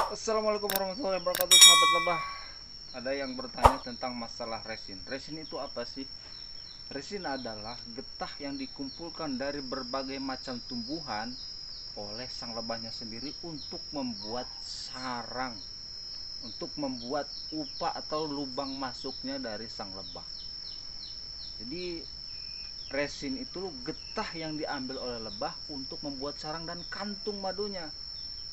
Assalamualaikum warahmatullahi wabarakatuh, sahabat lebah. Ada yang bertanya tentang masalah resin. Resin itu apa sih? Resin adalah getah yang dikumpulkan dari berbagai macam tumbuhan oleh sang lebahnya sendiri untuk membuat sarang, untuk membuat upa atau lubang masuknya dari sang lebah. Jadi resin itu getah yang diambil oleh lebah untuk membuat sarang dan kantung madunya.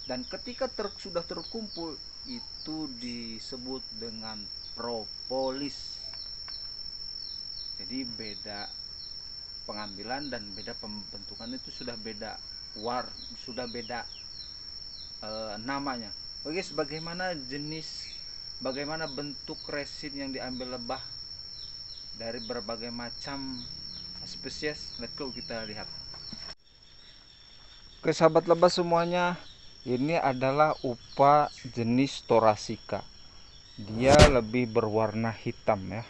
Dan ketika sudah terkumpul, itu disebut dengan propolis. Jadi beda pengambilan dan beda pembentukan, itu sudah beda sudah beda namanya. Oke, bagaimana bentuk resin yang diambil lebah dari berbagai macam spesies. Let's go, kita lihat. Oke, sahabat lebah semuanya, ini adalah upa jenis Thoracea. Dia lebih berwarna hitam ya.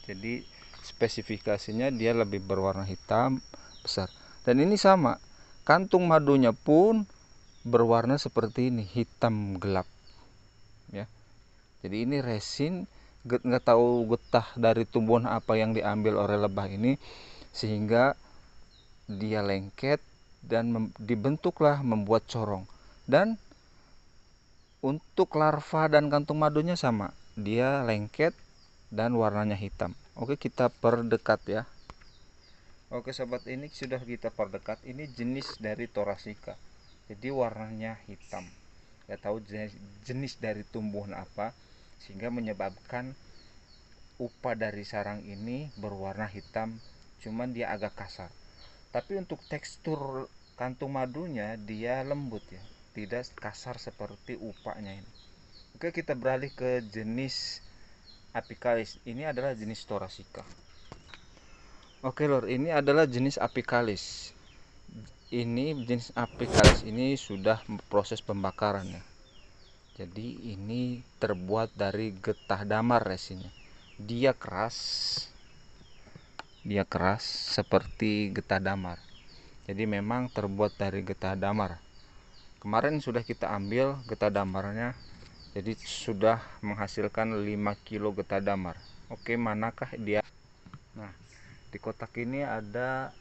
Jadi spesifikasinya dia lebih berwarna hitam besar. Dan ini sama, kantung madunya pun berwarna seperti ini, hitam gelap ya. Jadi ini resin, nggak tahu getah dari tumbuhan apa yang diambil oleh lebah ini sehingga dia lengket dan dibentuklah membuat corong. Dan untuk larva dan kantung madunya sama, dia lengket dan warnanya hitam. Oke, kita perdekat ya. Oke sobat, ini sudah kita perdekat. Ini jenis dari Thoracea. Jadi warnanya hitam. Gak tahu jenis dari tumbuhan apa sehingga menyebabkan upa dari sarang ini berwarna hitam. Cuman dia agak kasar. Tapi untuk tekstur kantung madunya dia lembut ya. Tidak kasar seperti upanya ini. Oke, kita beralih ke jenis apicalis. Ini adalah jenis Thoracea. Oke lor, ini adalah jenis apicalis. Ini jenis apicalis ini sudah proses pembakaran ya. Jadi ini terbuat dari getah damar resinnya. Dia keras seperti getah damar. Jadi memang terbuat dari getah damar. Kemarin sudah kita ambil getah damarnya. Jadi sudah menghasilkan 5 kilo getah damar. Oke, manakah dia? Nah, di kotak ini ada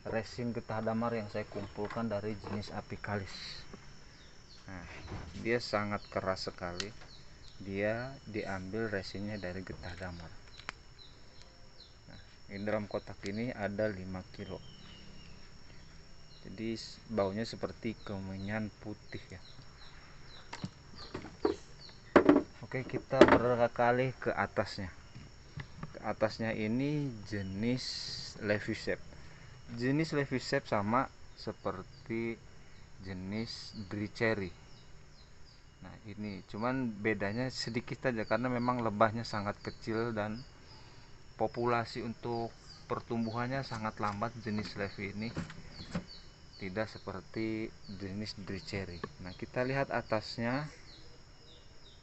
resin getah damar yang saya kumpulkan dari jenis apicalis. Nah, dia sangat keras sekali. Dia diambil resinnya dari getah damar. Nah, di dalam kotak ini ada 5 kilo. Jadi baunya seperti kemenyan putih ya. Oke, kita beralih ke atasnya. Ke atasnya ini jenis Levisep. Jenis Levisep sama seperti jenis Dricherry. Nah, ini cuman bedanya sedikit saja karena memang lebahnya sangat kecil dan populasi untuk pertumbuhannya sangat lambat jenis Levi ini. Tidak seperti jenis Dricherry. Nah, kita lihat atasnya.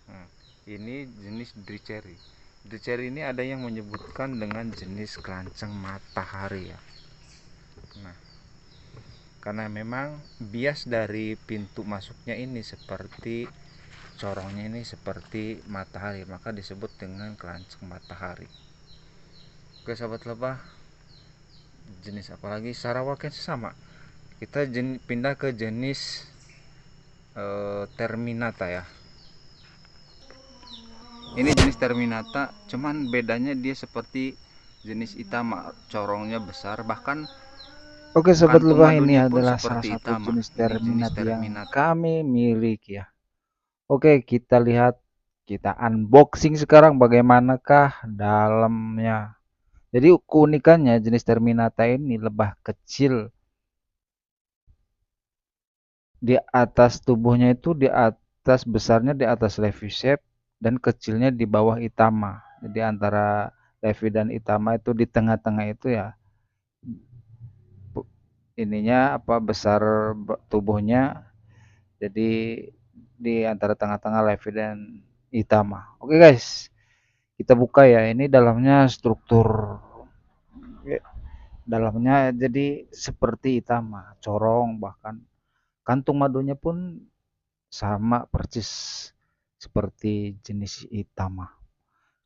Nah, ini jenis Dricherry. Dricherry ini ada yang menyebutkan dengan jenis kelanceng matahari ya. Nah, karena memang bias dari pintu masuknya ini seperti corongnya ini seperti matahari, maka disebut dengan kelanceng matahari. Oke sahabat lebah, jenis apalagi Sarawaken sama. Kita pindah ke jenis Terminata ya. Ini jenis Terminata, cuman bedanya dia seperti jenis Itama, corongnya besar, bahkan Oke sobat kantung lebah, ini madunya pun adalah salah seperti satu Itama. jenis Ini jenis terminat yang Terminata. kami miliki ya. Oke, kita lihat, kita unboxing sekarang bagaimanakah dalamnya. Jadi keunikannya jenis terminata ini lebah kecil di atas tubuhnya, itu di atas besarnya di atas Levisep dan kecilnya di bawah Itama. Jadi antara Levi dan Itama itu di tengah-tengah itu ya, ininya apa, besar tubuhnya. Jadi di antara tengah-tengah Levi dan Itama. Oke guys, kita buka ya. Ini dalamnya struktur dalamnya jadi seperti Itama, corong, bahkan kantung madunya pun sama persis seperti jenis Itama.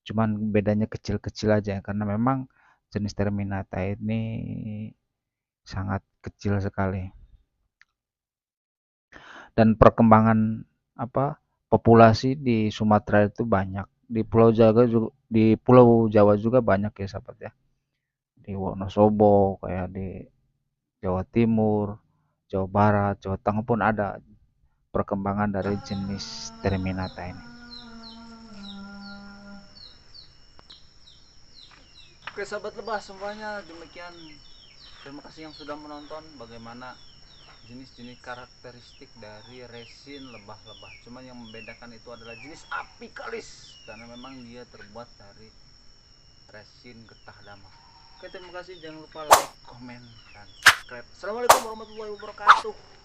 Cuman bedanya kecil-kecil aja karena memang jenis Terminata ini sangat kecil sekali. Dan perkembangan populasi di Sumatera itu banyak. Di Pulau Jawa juga banyak ya sahabat ya. Di Wonosobo kayak di Jawa Timur, Jawa Barat, Jawa Tengah pun ada perkembangan dari jenis Terminata ini. Oke sahabat lebah semuanya, demikian. Terima kasih yang sudah menonton bagaimana jenis-jenis karakteristik dari resin lebah-lebah. Cuman yang membedakan itu adalah jenis apikalis karena memang dia terbuat dari resin getah damar. Oke, terima kasih, jangan lupa like, komen, dan subscribe. Assalamualaikum warahmatullahi wabarakatuh.